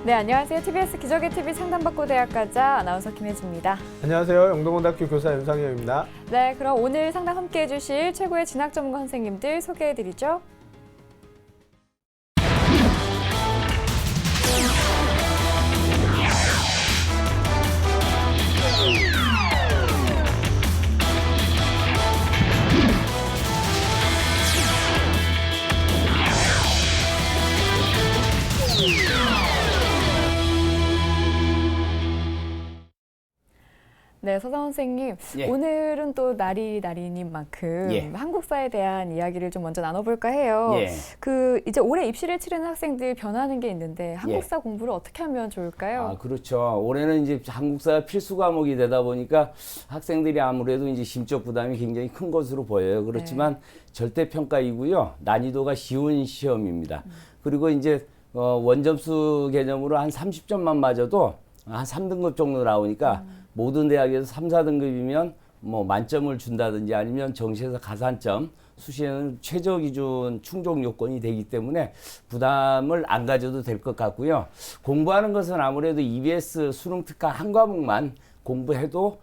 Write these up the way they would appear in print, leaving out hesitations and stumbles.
네, 안녕하세요. TBS 기적의 TV 상담받고 대학가자 아나운서 김혜지입니다. 안녕하세요. 영동고등학교 교사 윤상현입니다. 네, 그럼 오늘 상담 함께해 주실 최고의 진학 전문가 선생님들 소개해 드리죠. 네, 서상 선생님, 예. 오늘은 또 날인 만큼 예. 한국사에 대한 이야기를 좀 먼저 나눠볼까 해요. 예. 이제 올해 입시를 치르는 학생들 변하는 게 있는데 한국사 공부를 어떻게 하면 좋을까요? 아, 그렇죠. 올해는 이제 한국사가 필수 과목이 되다 보니까 학생들이 아무래도 이제 심적 부담이 굉장히 큰 것으로 보여요. 그렇지만 절대평가이고요. 난이도가 쉬운 시험입니다. 그리고 이제 원점수 개념으로 한 30점만 맞아도 한 3등급 정도 나오니까 모든 대학에서 3, 4등급이면 뭐 만점을 준다든지 아니면 정시에서 가산점, 수시에는 최저 기준 충족 요건이 되기 때문에 부담을 안 가져도 될 것 같고요. 공부하는 것은 아무래도 EBS 수능 특화 한 과목만 공부해도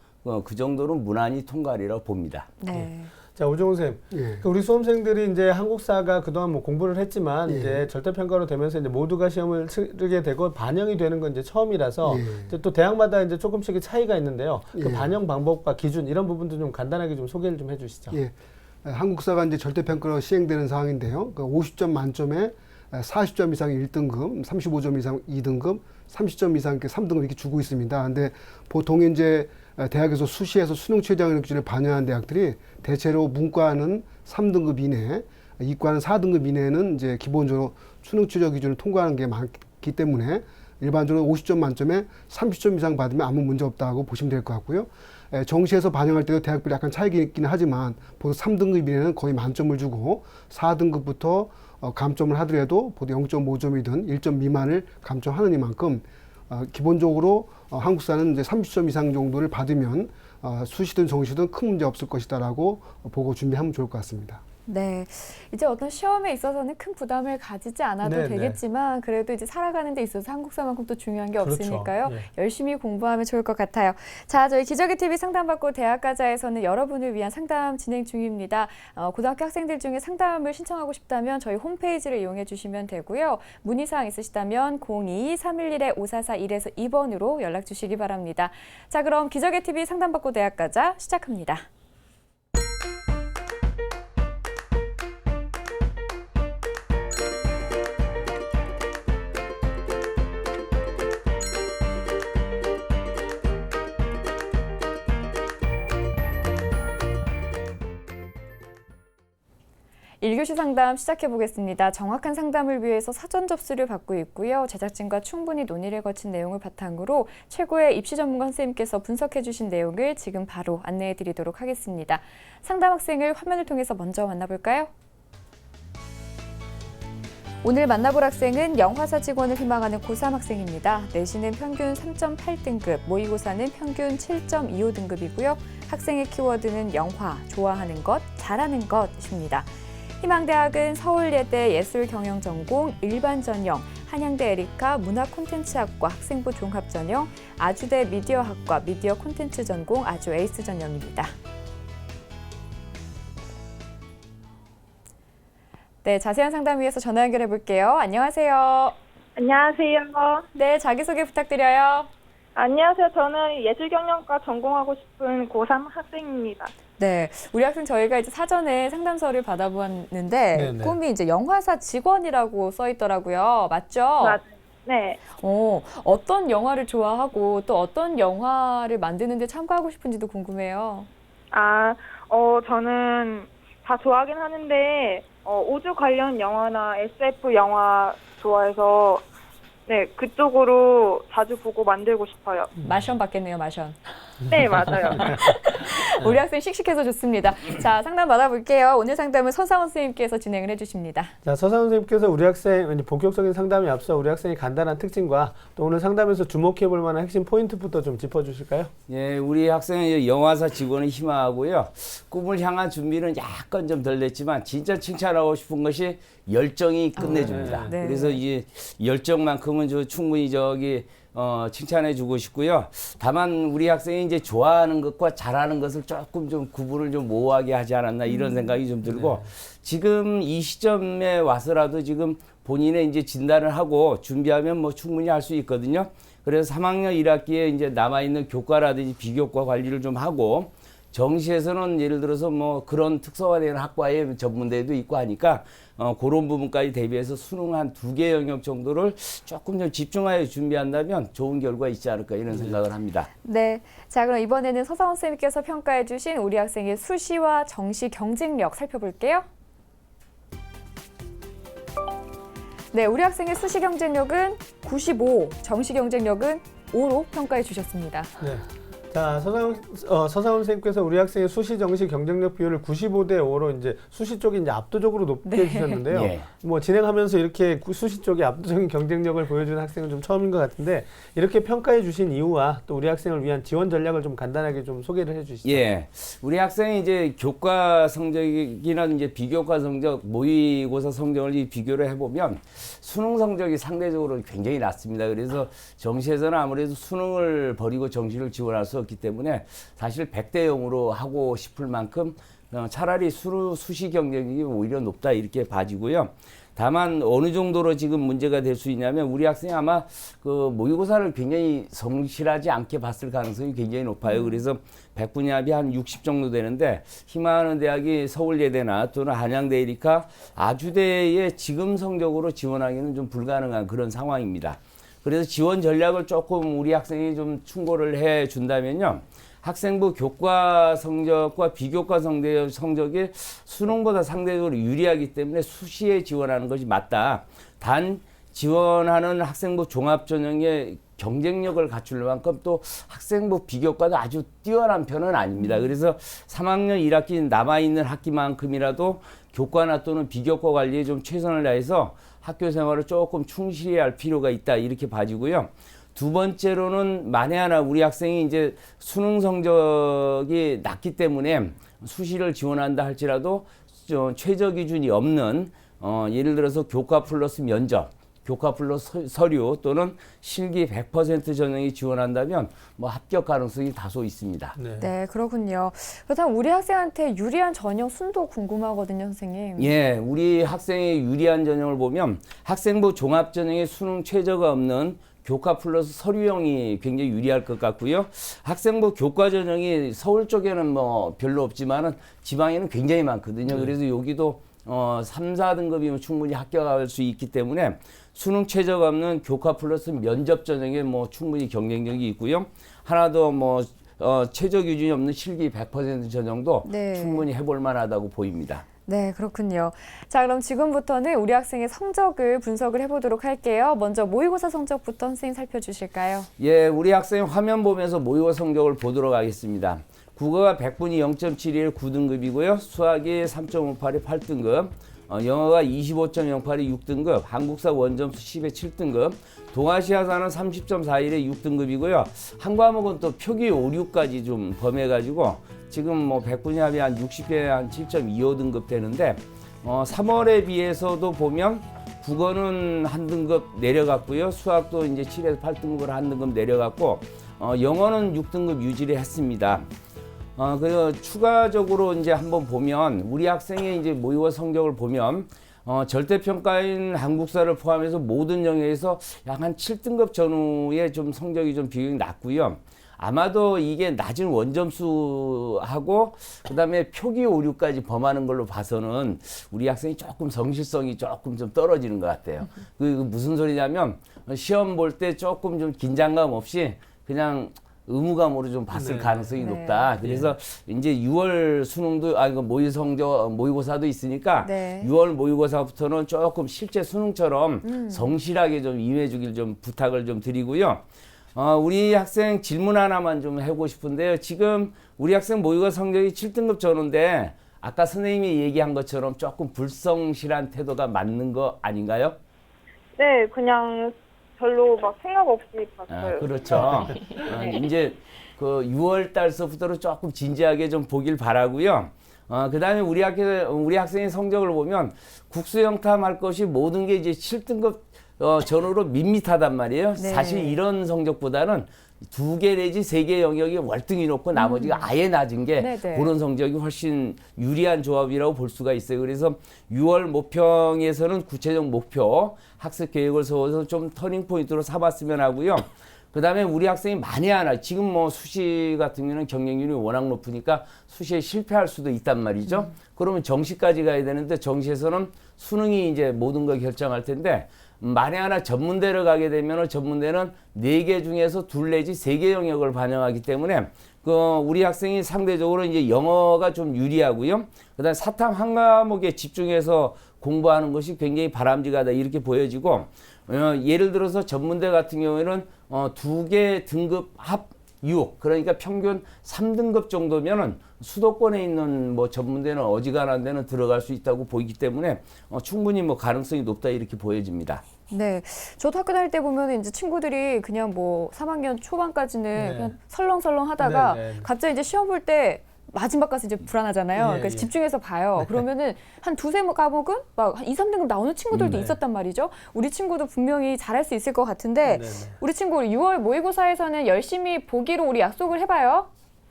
그 정도는 무난히 통과리라고 봅니다. 네. 자, 오종훈 쌤. 우리 수험생들이 이제 한국사가 그동안 뭐 공부를 했지만 이제 절대평가로 되면서 이제 모두가 시험을 치르게 되고 반영이 되는 건 이제 처음이라서 이제 또 대학마다 이제 조금씩의 차이가 있는데요. 그 반영 방법과 기준 이런 부분도 좀 간단하게 좀 소개를 좀 해주시죠. 한국사가 이제 절대평가로 시행되는 상황인데요. 그 50점 만점에 40점 이상 1등급, 35점 이상 2등급, 30점 이상 3등급 이렇게 주고 있습니다. 근데 보통 이제 대학에서 수시에서 수능 최저학력 기준을 반영한 대학들이 대체로 문과는 3등급 이내, 이과는 4등급 이내는 이제 기본적으로 수능 최저 기준을 통과하는 게 많기 때문에 일반적으로 50점 만점에 30점 이상 받으면 아무 문제 없다고 보시면 될 것 같고요. 정시에서 반영할 때도 대학별로 약간 차이가 있기는 하지만 보통 3등급 이내는 거의 만점을 주고 4등급부터 감점을 하더라도 보통 0.5점이든 1점 미만을 감점하는 이만큼 기본적으로 한국사는 이제 30점 이상 정도를 받으면 수시든 정시든 큰 문제 없을 것이다라고 보고 준비하면 좋을 것 같습니다. 네, 이제 어떤 시험에 있어서는 큰 부담을 가지지 않아도 네, 되겠지만 그래도 이제 살아가는 데 있어서 한국사만큼 또 중요한 게 그렇죠. 없으니까요. 네. 열심히 공부하면 좋을 것 같아요. 자, 저희 기적의 TV 상담받고 대학가자에서는 여러분을 위한 상담 진행 중입니다. 고등학교 학생들 중에 상담을 신청하고 싶다면 저희 홈페이지를 이용해 주시면 되고요. 문의사항 있으시다면 02-311-5441에서 2번으로 연락 주시기 바랍니다. 자, 그럼 기적의 TV 상담받고 대학가자 시작합니다. 일교시 상담 시작해 보겠습니다. 정확한 상담을 위해서 사전 접수를 받고 있고요. 제작진과 충분히 논의를 거친 내용을 바탕으로 최고의 입시 전문가 선생님께서 분석해 주신 내용을 지금 바로 안내해 드리도록 하겠습니다. 상담 학생을 화면을 통해서 먼저 만나볼까요? 오늘 만나볼 학생은 영화사 직원을 희망하는 고3 학생입니다. 내신은 평균 3.8등급, 모의고사는 평균 7.25등급이고요. 학생의 키워드는 영화, 좋아하는 것, 잘하는 것입니다. 희망대학은 서울예대 예술경영전공, 일반전형, 한양대 에리카 문화콘텐츠학과 학생부 종합전형, 아주대 미디어학과 미디어 콘텐츠 전공 아주 에이스 전형입니다. 네, 자세한 상담 위해서 전화 연결해 볼게요. 안녕하세요. 안녕하세요. 네, 자기소개 부탁드려요. 안녕하세요. 저는 예술경영과 전공하고 싶은 고3 학생입니다. 네, 우리 학생 저희가 이제 사전에 상담서를 받아보았는데 네네. 꿈이 이제 영화사 직원이라고 써 있더라고요. 맞죠? 맞아요. 네. 어떤 영화를 좋아하고 또 어떤 영화를 만드는데 참가하고 싶은지도 궁금해요. 저는 다 좋아하긴 하는데 우주 관련 영화나 SF 영화 좋아해서 네, 그쪽으로 자주 보고 만들고 싶어요. 마션 받겠네요, 마션. 네, 맞아요. 우리 학생 씩씩해서 좋습니다. 자, 상담 받아볼게요. 오늘 상담은 서상원 선생님께서 진행을 해주십니다. 자, 서상원 선생님께서 우리 학생 이제 본격적인 상담에 앞서 우리 학생의 간단한 특징과 또 오늘 상담에서 주목해 볼 만한 핵심 포인트부터 좀 짚어주실까요? 예, 우리 학생은 영화사 직원을 희망하고요. 꿈을 향한 준비는 약간 좀 덜 됐지만 진짜 칭찬하고 싶은 것이 열정이 끝내줍니다. 네. 그래서 이 열정만큼은 충분히 칭찬해주고 싶고요. 다만 우리 학생이 이제 좋아하는 것과 잘하는 것을 조금 좀 구분을 좀 모호하게 하지 않았나 이런 생각이 좀 들고 지금 이 시점에 와서라도 지금 본인의 이제 진단을 하고 준비하면 뭐 충분히 할 수 있거든요. 그래서 3학년 1학기에 이제 남아있는 교과라든지 비교과 관리를 좀 하고 정시에서는 예를 들어서 뭐 그런 특성화된 학과의 전문대도 있고 하니까 그런 부분까지 대비해서 수능 한 2개 영역 정도를 조금 좀 집중하여 준비한다면 좋은 결과 있지 않을까 이런 생각을 합니다. 네. 자, 그럼 이번에는 서상원 선생님께서 평가해 주신 우리 학생의 수시와 정시 경쟁력 살펴볼게요. 네, 우리 학생의 수시 경쟁력은 95, 정시 경쟁력은 5로 평가해 주셨습니다. 네. 자, 서상원 선생님께서 우리 학생의 수시 정시 경쟁력 비율을 95대 5로 이제 수시 쪽이 이제 압도적으로 높게 주셨는데요. 예. 뭐 진행하면서 이렇게 수시 쪽에 압도적인 경쟁력을 보여주는 학생은 좀 처음인 것 같은데 이렇게 평가해 주신 이유와 또 우리 학생을 위한 지원 전략을 좀 간단하게 좀 소개를 해 주시죠. 예. 우리 학생이 이제 교과 성적이나 이제 비교과 성적, 모의고사 성적을 비교를 해보면 수능 성적이 상대적으로 굉장히 낮습니다. 그래서 정시에서는 아무래도 수능을 버리고 정시를 지원할 수 없기 때문에 사실 100대 0으로 하고 싶을 만큼 차라리 수시 경쟁력이 오히려 높다 이렇게 봐지고요. 다만 어느 정도로 지금 문제가 될 수 있냐면 우리 학생이 아마 그 모의고사를 굉장히 성실하지 않게 봤을 가능성이 굉장히 높아요. 그래서 100분위 합이 한 60 정도 되는데 희망하는 대학이 서울예대나 또는 한양대이니까 아주대에 지금 성적으로 지원하기는 좀 불가능한 그런 상황입니다. 그래서 지원 전략을 조금 우리 학생이 좀 충고를 해 준다면요. 학생부 교과 성적과 비교과 성적이 수능보다 상대적으로 유리하기 때문에 수시에 지원하는 것이 맞다. 단 지원하는 학생부 종합전형의 경쟁력을 갖출 만큼 또 학생부 비교과도 아주 뛰어난 편은 아닙니다. 그래서 3학년 1학기 남아있는 학기만큼이라도 교과나 또는 비교과 관리에 좀 최선을 다해서 학교 생활을 조금 충실히 할 필요가 있다 이렇게 봐지고요. 두 번째로는 만에 하나 우리 학생이 이제 수능 성적이 낮기 때문에 수시를 지원한다 할지라도 최저 기준이 없는 예를 들어서 교과 플러스 면접, 교과 플러스 서류 또는 실기 100% 전형이 지원한다면 뭐 합격 가능성이 다소 있습니다. 네, 그렇군요. 그렇다면 우리 학생한테 유리한 전형 순도 궁금하거든요, 선생님. 예, 우리 학생의 유리한 전형을 보면 학생부 종합 전형에 수능 최저가 없는 교과 플러스 서류형이 굉장히 유리할 것 같고요. 학생부 교과 전형이 서울 쪽에는 뭐 별로 없지만은 지방에는 굉장히 많거든요. 그래서 여기도 3, 4등급이면 충분히 합격할 수 있기 때문에 수능 최저가 없는 교과 플러스 면접 전형에 뭐 충분히 경쟁력이 있고요. 하나 더 뭐 최저 기준이 없는 실기 100% 전형도 네. 충분히 해볼 만하다고 보입니다. 네, 그렇군요. 자, 그럼 지금부터는 우리 학생의 성적을 분석을 해보도록 할게요. 먼저 모의고사 성적부터 선생님 살펴주실까요? 예, 우리 학생 화면 보면서 모의고사 성적을 보도록 하겠습니다. 국어가 100분이 0.71 9등급이고요. 수학이 3.58이 8등급, 영어가 25.08이 6등급, 한국사 원점수 10에 7등급, 동아시아사는 30.41에 6등급이고요. 한 과목은 또 표기 오류까지 좀 범해가지고 지금 뭐 100분위 합이 한 60에 한 7.25등급 되는데 3월에 비해서도 보면 국어는 한 등급 내려갔고요. 수학도 이제 7에서 8등급으로 한 등급 내려갔고 영어는 6등급 유지를 했습니다. 그리고 추가적으로 이제 한번 보면 우리 학생의 이제 모의고사 성적을 보면 절대평가인 한국사를 포함해서 모든 영역에서 약 한 7등급 전후에 좀 성적이 좀 비중이 낮고요. 아마도 이게 낮은 원점수하고 그다음에 표기 오류까지 범하는 걸로 봐서는 우리 학생이 조금 성실성이 조금 좀 떨어지는 것 같아요. 그 무슨 소리냐면 시험 볼 때 조금 좀 긴장감 없이 그냥 의무감으로 좀 봤을 가능성이 높다. 그래서 이제 6월 수능도 이거 모의고사도 있으니까 6월 모의고사부터는 조금 실제 수능처럼 성실하게 좀 임해주길 좀 부탁을 좀 드리고요. 우리 학생 질문 하나만 좀 해보고 싶은데요. 지금 우리 학생 모의고사 성적이 7등급 전후인데 아까 선생님이 얘기한 것처럼 조금 불성실한 태도가 맞는 거 아닌가요? 네, 그냥 별로 막 생각 없이 봤어요. 그렇죠. 이제 그 6월 달서부터는 조금 진지하게 좀 보길 바라고요. 그다음에 우리 학생의 성적을 보면 국수영탐 할 것이 모든 게 이제 7등급 전후로 밋밋하단 말이에요. 네. 사실 이런 성적보다는 2개 내지 3개 영역이 월등히 높고 나머지가 아예 낮은 게 네네. 그런 성적이 훨씬 유리한 조합이라고 볼 수가 있어요. 그래서 6월 모평에서는 구체적 목표, 학습 계획을 세워서 좀 터닝 포인트로 삼았으면 하고요. 그다음에 우리 학생이 만에 하나 지금 뭐 수시 같은 경우는 경쟁률이 워낙 높으니까 수시에 실패할 수도 있단 말이죠. 그러면 정시까지 가야 되는데 정시에서는 수능이 이제 모든 걸 결정할 텐데 만에 하나 전문대를 가게 되면 전문대는 4개 중에서 2 내지 3개 영역을 반영하기 때문에 우리 학생이 상대적으로 이제 영어가 좀 유리하고요. 그다음에 사탐 한 과목에 집중해서 공부하는 것이 굉장히 바람직하다 이렇게 보여지고 예를 들어서 전문대 같은 경우에는 2개 등급 합 6, 그러니까 평균 3등급 정도면은 수도권에 있는 뭐 전문대는 어지간한 데는 들어갈 수 있다고 보이기 때문에 충분히 뭐 가능성이 높다 이렇게 보여집니다. 네, 저도 학교 다닐 때 보면 이제 친구들이 그냥 뭐 3학년 초반까지는 네. 그냥 설렁설렁 하다가 네, 네. 갑자기 이제 시험 볼 때 마지막 가서 이제 불안하잖아요. 예, 그래서 예. 집중해서 봐요. 그러면은 한 2-3 과목은 막 한 2, 3등급 나오는 친구들도 네. 있었단 말이죠. 우리 친구도 분명히 잘할 수 있을 것 같은데 네, 네. 우리 친구 6월 모의고사에서는 열심히 보기로 우리 약속을 해봐요.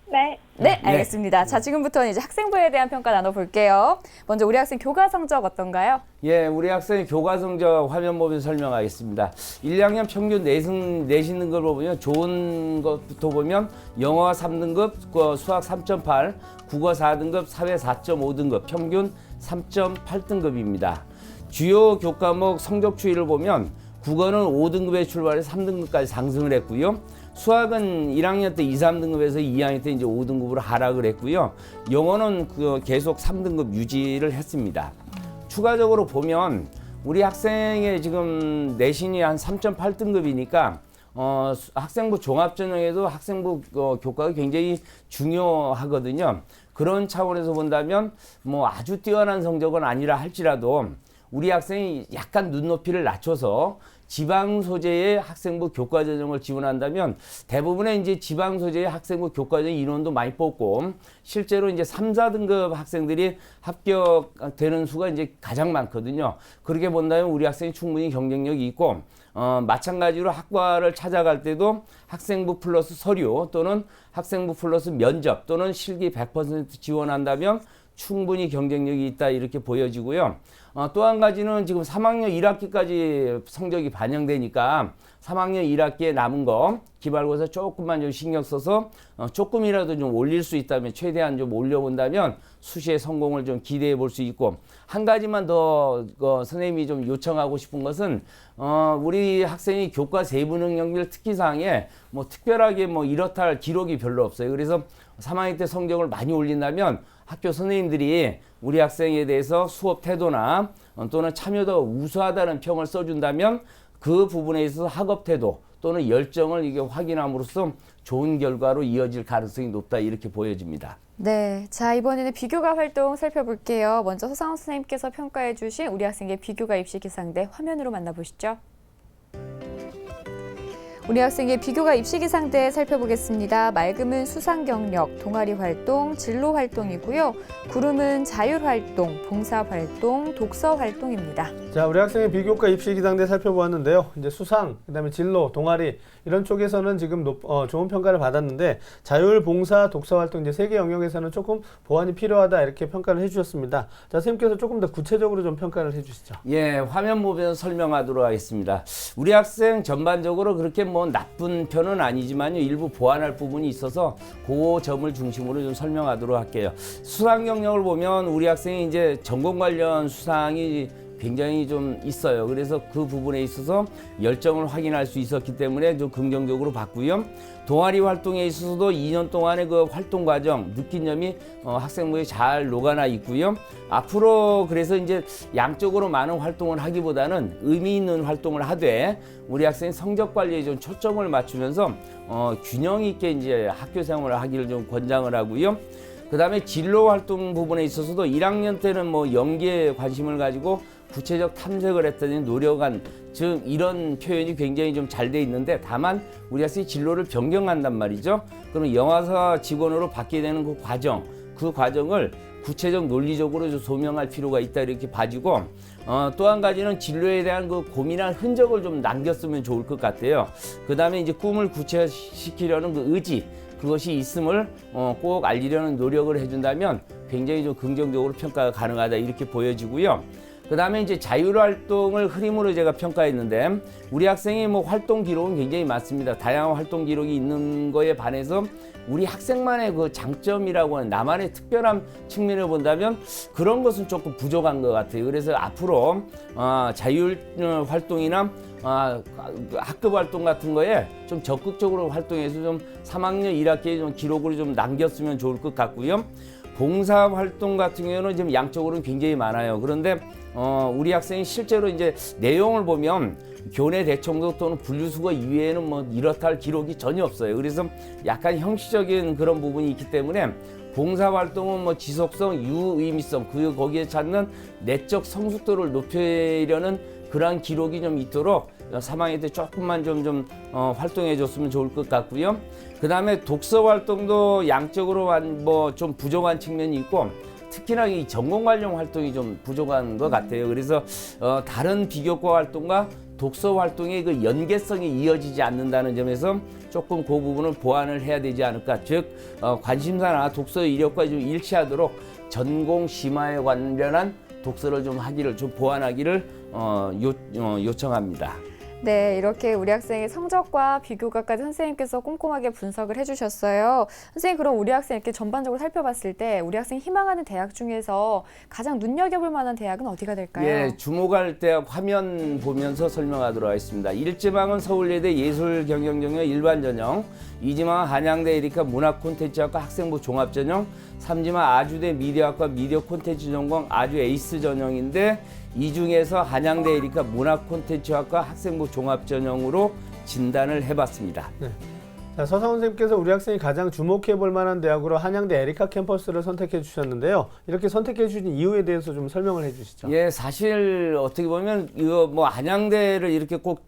네. 네, 알겠습니다. 자, 지금부터는 이제 학생부에 대한 평가 나눠볼게요. 먼저 우리 학생 교과 성적 어떤가요? 예, 우리 학생의 교과 성적 화면 보면 설명하겠습니다. 1, 2학년 평균 내신 등급을 보면 좋은 것부터 보면 영어 3등급, 수학 3.8, 국어 4등급, 사회 4.5등급, 평균 3.8등급입니다. 주요 교과목 성적 추이를 보면 국어는 5등급에 출발해서 3등급까지 상승을 했고요. 수학은 1학년 때 2, 3등급에서 2학년 때 이제 5등급으로 하락을 했고요. 영어는 계속 3등급 유지를 했습니다. 추가적으로 보면 우리 학생의 지금 내신이 한 3.8등급이니까 학생부 종합전형에도 학생부 교과가 굉장히 중요하거든요. 그런 차원에서 본다면 뭐 아주 뛰어난 성적은 아니라 할지라도 우리 학생이 약간 눈높이를 낮춰서 지방 소재의 학생부 교과 전형을 지원한다면 대부분의 이제 지방 소재의 학생부 교과 전형 인원도 많이 뽑고 실제로 이제 3, 4등급 학생들이 합격되는 수가 이제 가장 많거든요. 그렇게 본다면 우리 학생이 충분히 경쟁력이 있고 마찬가지로 학과를 찾아갈 때도 학생부 플러스 서류 또는 학생부 플러스 면접 또는 실기 100% 지원한다면 충분히 경쟁력이 있다 이렇게 보여지고요. 또 한 가지는 지금 3학년 1학기까지 성적이 반영되니까 3학년 1학기에 남은 거 기말고사 조금만 좀 신경 써서 조금이라도 좀 올릴 수 있다면 최대한 좀 올려본다면 수시의 성공을 좀 기대해 볼 수 있고 한 가지만 더 선생님이 좀 요청하고 싶은 것은 우리 학생이 교과 세부 능력별 특기사항에 뭐 특별하게 뭐 이렇다 할 기록이 별로 없어요. 그래서 3학년 때 성적을 많이 올린다면 학교 선생님들이 우리 학생에 대해서 수업 태도나 또는 참여도가 우수하다는 평을 써준다면 그 부분에 있어서 학업 태도 또는 열정을 이게 확인함으로써 좋은 결과로 이어질 가능성이 높다 이렇게 보여집니다. 네, 자 이번에는 비교과 활동 살펴볼게요. 먼저 서상원 선생님께서 평가해 주신 우리 학생의 비교과 입시 기상대 화면으로 만나보시죠. 우리 학생의 비교과 입시 기상대 살펴보겠습니다. 맑음은 수상 경력, 동아리 활동, 진로 활동이고요. 구름은 자율 활동, 봉사 활동, 독서 활동입니다. 자, 우리 학생의 비교과 입시 기상대 살펴보았는데요. 이제 수상, 그다음에 진로, 동아리 이런 쪽에서는 지금 좋은 평가를 받았는데 자율, 봉사, 독서 활동 이제 3개 영역에서는 조금 보완이 필요하다 이렇게 평가를 해주셨습니다. 자, 선생님께서 조금 더 구체적으로 좀 평가를 해주시죠. 예, 화면 보면서 설명하도록 하겠습니다. 우리 학생 전반적으로 그렇게 뭐 나쁜 편은 아니지만요. 일부 보완할 부분이 있어서 그 점을 중심으로 좀 설명하도록 할게요. 수상 경력을 보면 우리 학생이 이제 전공 관련 수상이 굉장히 좀 있어요. 그래서 그 부분에 있어서 열정을 확인할 수 있었기 때문에 좀 긍정적으로 봤고요. 동아리 활동에 있어서도 2년 동안의 그 활동 과정 느낀 점이 학생부에 잘 녹아나 있고요. 앞으로 그래서 이제 양적으로 많은 활동을 하기보다는 의미 있는 활동을 하되 우리 학생 성적 관리에 좀 초점을 맞추면서 균형 있게 이제 학교 생활을 하기를 좀 권장을 하고요. 그다음에 진로 활동 부분에 있어서도 1학년 때는 뭐 연기에 관심을 가지고 구체적 탐색을 했더니 노력한, 즉 이런 표현이 굉장히 좀 잘 돼 있는데, 다만 우리 학생이 진로를 변경한단 말이죠. 그럼 영화사 직원으로 받게 되는 그 과정을 구체적 논리적으로 좀 소명할 필요가 있다, 이렇게 봐지고, 또 한 가지는 진로에 대한 그 고민한 흔적을 좀 남겼으면 좋을 것 같아요. 그 다음에 이제 꿈을 구체시키려는 그 의지, 그것이 있음을 꼭 알리려는 노력을 해준다면 굉장히 좀 긍정적으로 평가가 가능하다, 이렇게 보여지고요. 그 다음에 이제 자율활동을 흐림으로 제가 평가했는데, 우리 학생이 뭐 활동 기록은 굉장히 많습니다. 다양한 활동 기록이 있는 거에 반해서 우리 학생만의 그 장점이라고 하는 나만의 특별한 측면을 본다면 그런 것은 조금 부족한 것 같아요. 그래서 앞으로 자율활동이나 학급 활동 같은 거에 좀 적극적으로 활동해서 좀 3학년 1학기에 좀 기록으로 좀 남겼으면 좋을 것 같고요. 봉사 활동 같은 경우는 지금 양적으로는 굉장히 많아요. 그런데 우리 학생이 실제로 이제 내용을 보면 교내 대청소 또는 분류수거 이외에는 뭐 이렇다 할 기록이 전혀 없어요. 그래서 약간 형식적인 그런 부분이 있기 때문에 봉사활동은 뭐 지속성, 유의미성, 거기에 찾는 내적 성숙도를 높이려는 그러한 기록이 좀 있도록 3학년 때 조금만 좀 활동해 줬으면 좋을 것 같고요. 그 다음에 독서 활동도 양적으로 뭐 좀 부족한 측면이 있고, 특히나 이 전공 관련 활동이 좀 부족한 것 같아요. 그래서 다른 비교과 활동과 독서 활동의 그 연계성이 이어지지 않는다는 점에서 조금 그 부분을 보완을 해야 되지 않을까. 즉 관심사나 독서 이력과 좀 일치하도록 전공 심화에 관련한 독서를 좀 보완하기를 요청합니다. 네, 이렇게 우리 학생의 성적과 비교과까지 선생님께서 꼼꼼하게 분석을 해주셨어요. 선생님, 그럼 우리 학생 이렇게 전반적으로 살펴봤을 때 우리 학생이 희망하는 대학 중에서 가장 눈여겨볼 만한 대학은 어디가 될까요? 예, 주목할 대학 화면 보면서 설명하도록 하겠습니다. 1지망은 서울예대 예술경영전형 일반전형, 2지망은 한양대 에리카 문화콘텐츠학과 학생부 종합전형, 3지망 아주대 미디어학과 미디어 콘텐츠 전공 아주 에이스 전형인데, 이 중에서 한양대 에리카 문화콘텐츠학과 학생부 종합전형으로 진단을 해봤습니다. 네. 자, 서상훈 선생님께서 우리 학생이 가장 주목해 볼 만한 대학으로 한양대 에리카 캠퍼스를 선택해 주셨는데요. 이렇게 선택해 주신 이유에 대해서 좀 설명을 해 주시죠. 예, 사실 어떻게 보면 이거 뭐 한양대를 이렇게 꼭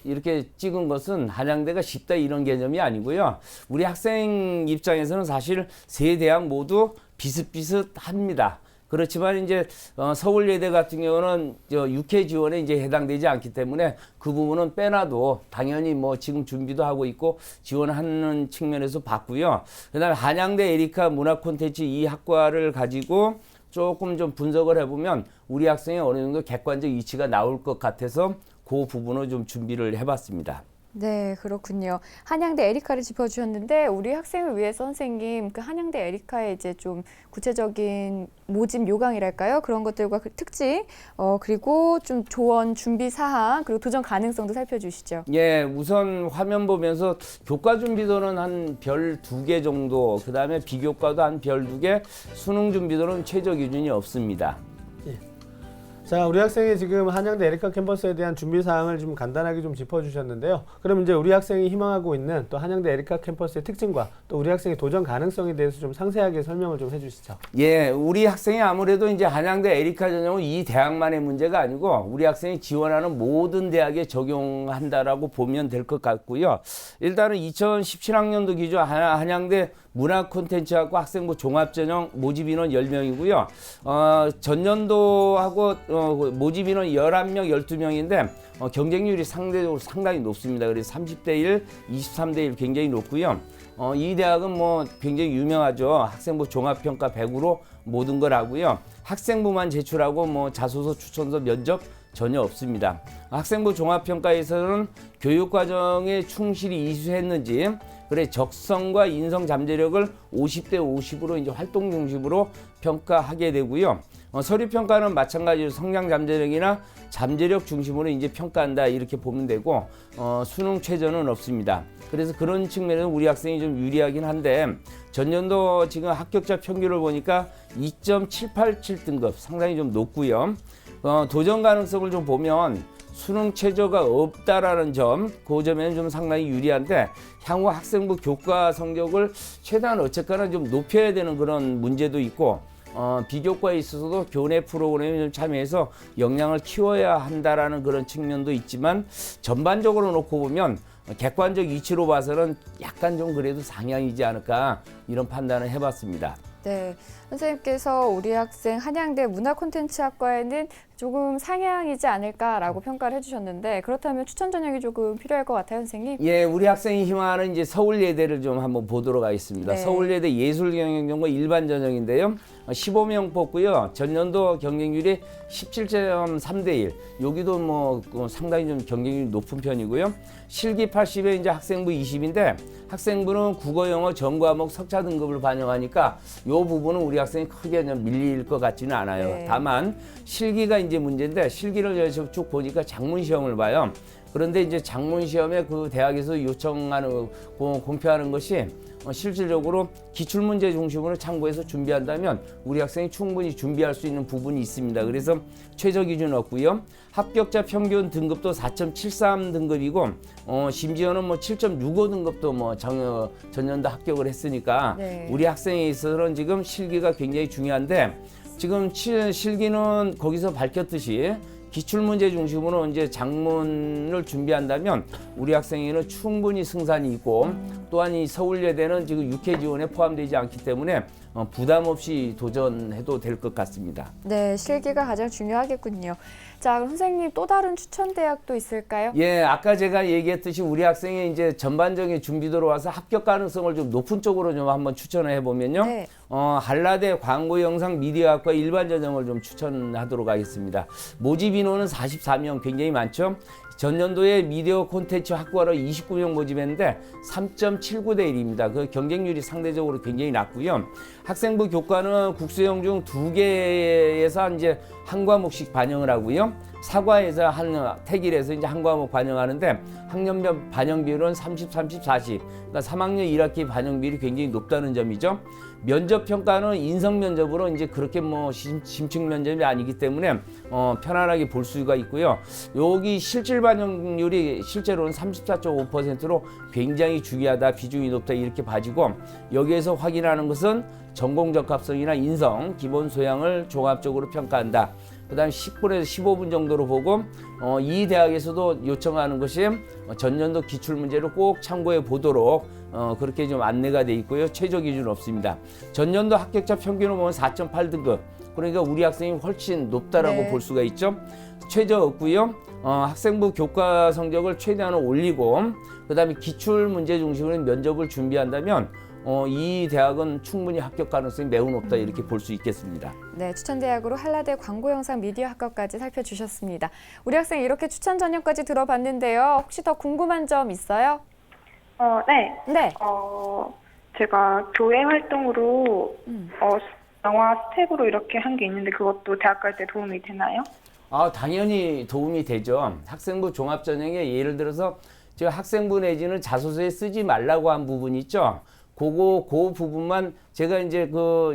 이렇게 찍은 것은 한양대가 쉽다 이런 개념이 아니고요. 우리 학생 입장에서는 사실 세 대학 모두 비슷비슷합니다. 그렇지만 이제 서울예대 같은 경우는 육회 지원에 이제 해당되지 않기 때문에 그 부분은 빼놔도 당연히 뭐 지금 준비도 하고 있고 지원하는 측면에서 봤고요. 그다음에 한양대 에리카 문화콘텐츠 이 학과를 가지고 조금 좀 분석을 해보면 우리 학생의 어느 정도 객관적 이치가 나올 것 같아서 그 부분을 좀 준비를 해봤습니다. 네, 그렇군요. 한양대 에리카를 짚어주셨는데 우리 학생을 위해서 선생님 그 한양대 에리카의 이제 좀 구체적인 모집 요강이랄까요? 그런 것들과 그 특징, 그리고 좀 조언 준비 사항, 그리고 도전 가능성도 살펴주시죠. 예, 우선 화면 보면서 교과 준비도는 한 별 2개 정도, 그 다음에 비교과도 한 별 2개, 수능 준비도는 최저 기준이 없습니다. 자, 우리 학생이 지금 한양대 에리카 캠퍼스에 대한 준비 사항을 좀 간단하게 좀 짚어주셨는데요. 그럼 이제 우리 학생이 희망하고 있는 또 한양대 에리카 캠퍼스의 특징과 또 우리 학생의 도전 가능성에 대해서 좀 상세하게 설명을 좀 해주시죠. 예, 우리 학생이 아무래도 이제 한양대 에리카 전형은 이 대학만의 문제가 아니고 우리 학생이 지원하는 모든 대학에 적용한다라고 보면 될 것 같고요. 일단은 2017학년도 기준 한양대 문화콘텐츠학과 학생부 종합전형 모집인원 10명이고요. 전년도하고 모집인원 11명, 12명인데 경쟁률이 상대적으로 상당히 높습니다. 그래서 30대 1, 23대 1 굉장히 높고요. 이 대학은 뭐 굉장히 유명하죠. 학생부 종합평가 100으로 모든 걸 하고요. 학생부만 제출하고 뭐 자소서, 추천서, 면접 전혀 없습니다. 학생부 종합평가에서는 교육과정에 충실히 이수했는지, 그래 적성과 인성 잠재력을 50대 50으로 이제 활동 중심으로 평가하게 되고요. 서류 평가는 마찬가지로 성장 잠재력이나 잠재력 중심으로 이제 평가한다 이렇게 보면 되고 수능 최저는 없습니다. 그래서 그런 측면에서 우리 학생이 좀 유리하긴 한데 전년도 지금 합격자 평균을 보니까 2.787등급 상당히 좀 높고요. 도전 가능성을 좀 보면 수능 최저가 없다라는 점, 그 점에는 좀 상당히 유리한데 향후 학생부 교과 성적을 최대한 어쨌거나 좀 높여야 되는 그런 문제도 있고 비교과에 있어서도 교내 프로그램에 좀 참여해서 역량을 키워야 한다라는 그런 측면도 있지만 전반적으로 놓고 보면 객관적 이치로 봐서는 약간 좀 그래도 상향이지 않을까 이런 판단을 해봤습니다. 네, 선생님께서 우리 학생 한양대 문화콘텐츠학과에는 조금 상향이지 않을까라고 평가를 해주셨는데 그렇다면 추천 전형이 조금 필요할 것 같아요, 선생님. 예, 우리 학생이 희망하는 이제 서울예대를 좀 한번 보도록 하겠습니다. 네. 서울예대 예술경영전공 일반 전형인데요. 15명 뽑고요. 전년도 경쟁률이 17.3대 1. 여기도 뭐 상당히 좀 경쟁률이 높은 편이고요. 실기 80에 이제 학생부 20인데 학생부는 국어, 영어, 전과목 석차 등급을 반영하니까 이 부분은 우리 학생이 크게 좀 밀릴 것 같지는 않아요. 네. 다만 실기가 이제 문제인데 실기를 쭉 보니까 작문 시험을 봐요. 그런데 이제 작문 시험에 그 대학에서 요청하는 공표하는 것이 실질적으로 기출문제 중심으로 참고해서 준비한다면 우리 학생이 충분히 준비할 수 있는 부분이 있습니다. 그래서 최저 기준 없고요. 합격자 평균 등급도 4.73 등급이고 심지어는 뭐 7.65 등급도 뭐 전년도 합격을 했으니까 네. 우리 학생에 있어서는 지금 실기가 굉장히 중요한데 지금 실기는 거기서 밝혔듯이 기출문제 중심으로 이제 작문을 준비한다면 우리 학생에는 충분히 승산이 있고 또한 이 서울예대는 지금 육회 지원에 포함되지 않기 때문에 부담 없이 도전해도 될 것 같습니다. 네, 실기가 가장 중요하겠군요. 자, 그럼 선생님 또 다른 추천 대학도 있을까요? 예, 아까 제가 얘기했듯이 우리 학생이 이제 전반적인 준비도로 와서 합격 가능성을 좀 높은 쪽으로 좀 한번 추천을 해보면요. 네. 한라대 광고영상 미디어학과 일반 전형을 좀 추천하도록 하겠습니다. 모집 인원은 44명, 굉장히 많죠. 전년도에 미디어 콘텐츠 학과로 29명 모집했는데 3.79대 1입니다. 그 경쟁률이 상대적으로 굉장히 낮고요. 학생부 교과는 국수형 중 2개에서 이제 한 과목씩 반영을 하고요. 사과에서 태길에서 이제 한 과목 반영하는데 학년별 반영 비율은 30, 40. 그러니까 3학년 1학기 반영 비율이 굉장히 높다는 점이죠. 면접 평가는 인성 면접으로 이제 그렇게 뭐 심층 면접이 아니기 때문에 편안하게 볼 수가 있고요. 여기 실질 반영률이 실제로는 34.5%로 굉장히 중요하다, 비중이 높다 이렇게 봐지고 여기에서 확인하는 것은 전공 적합성이나 인성, 기본 소양을 종합적으로 평가한다. 그다음 10분에서 15분 정도로 보고 이 대학에서도 요청하는 것이 전년도 기출문제를 꼭 참고해 보도록 그렇게 좀 안내가 돼 있고요. 최저 기준 없습니다. 전년도 합격자 평균을 보면 4.8등급. 그러니까 우리 학생이 훨씬 높다라고 네. 볼 수가 있죠. 최저 없고요. 학생부 교과 성적을 최대한 올리고 그다음에 기출문제 중심으로 면접을 준비한다면 이 대학은 충분히 합격 가능성이 매우 높다 이렇게 볼 수 있겠습니다. 네, 추천 대학으로 한라대 광고영상 미디어학과까지 살펴주셨습니다. 우리 학생 이렇게 추천 전형까지 들어봤는데요. 혹시 더 궁금한 점 있어요? 네. 네. 제가 교회 활동으로 영화 스텝으로 이렇게 한 게 있는데 그것도 대학 갈 때 도움이 되나요? 당연히 도움이 되죠. 학생부 종합전형에 예를 들어서 제가 학생부 내지는 자소서에 쓰지 말라고 한 부분이 있죠. 그 부분만 제가 이제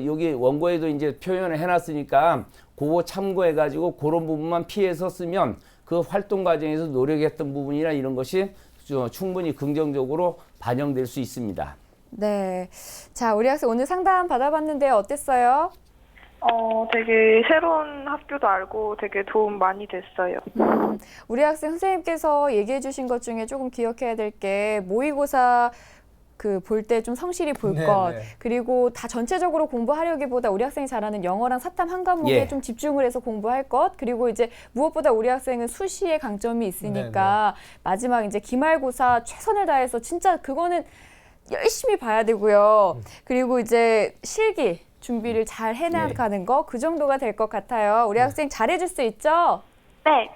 여기 원고에도 이제 표현을 해놨으니까 그거 참고해가지고 그런 부분만 피해서 쓰면 그 활동 과정에서 노력했던 부분이나 이런 것이 충분히 긍정적으로 반영될 수 있습니다. 네. 자, 우리 학생 오늘 상담 받아봤는데요. 어땠어요? 되게 새로운 학교도 알고 되게 도움 많이 됐어요. 우리 학생 선생님께서 얘기해 주신 것 중에 조금 기억해야 될 게 모의고사 볼 때 좀 성실히 볼 네, 것, 네. 그리고 다 전체적으로 공부하려기보다 우리 학생이 잘하는 영어랑 사탐 한 과목에 예. 좀 집중을 해서 공부할 것, 그리고 이제 무엇보다 우리 학생은 수시에 강점이 있으니까 마지막 이제 기말고사 최선을 다해서 진짜 그거는 열심히 봐야 되고요. 그리고 이제 실기 준비를 잘 해나가는 거, 그 정도가 될 것 같아요. 우리 학생 잘해줄 수 있죠? 네.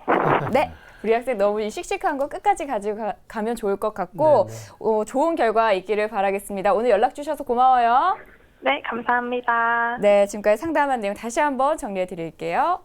네. 우리 학생 너무 이 씩씩한 거 끝까지 가지고 가면 좋을 것 같고 네, 좋은 결과 있기를 바라겠습니다. 오늘 연락 주셔서 고마워요. 네, 감사합니다. 네, 지금까지 상담한 내용 다시 한번 정리해 드릴게요.